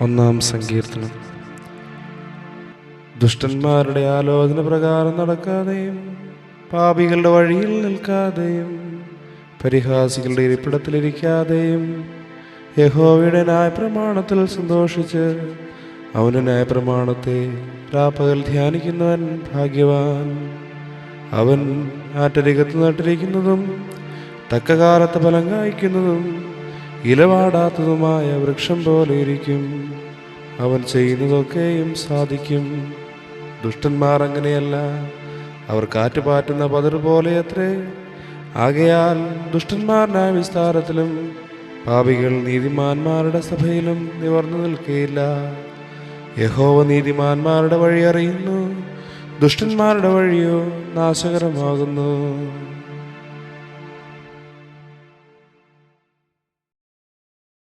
ഒന്നാം സങ്കീർത്തനം. ദുഷ്ടന്മാരുടെ ആലോചന പ്രകാരം നടക്കാതെയും പാപികളുടെ വഴിയിൽ നിൽക്കാതെയും പരിഹാസികളുടെ ഇരിപ്പിടത്തിലിരിക്കാതെയും യഹോവയുടെ ന്യായപ്രമാണത്തിൽ സന്തോഷിച്ച് അവൻ്റെ ന്യായപ്രമാണത്തെ രാപ്പകൽ ധ്യാനിക്കുന്നവൻ ഭാഗ്യവാൻ. അവൻ ആറ്റരികത്ത് നട്ടിരിക്കുന്നതും തക്കകാലത്ത് ഫലം കായ്ക്കുന്നതും ഇലവാടാത്തതുമായ വൃക്ഷം പോലെ ഇരിക്കും. അവൻ ചെയ്യുന്നതൊക്കെയും സാധിക്കും. ദുഷ്ടന്മാർ അങ്ങനെയല്ല, അവർ കാറ്റുപാറ്റുന്ന പതിർ പോലെയത്രേ. ആകയാൽ ദുഷ്ടന്മാർ ന്യായവിസ്താരത്തിലും പാപികൾ നീതിമാന്മാരുടെ സഭയിലും നിവർന്നു നിൽക്കുകയില്ല. യഹോവ നീതിമാന്മാരുടെ വഴി അറിയുന്നു, ദുഷ്ടന്മാരുടെ വഴിയോ നാശകരമാകുന്നു.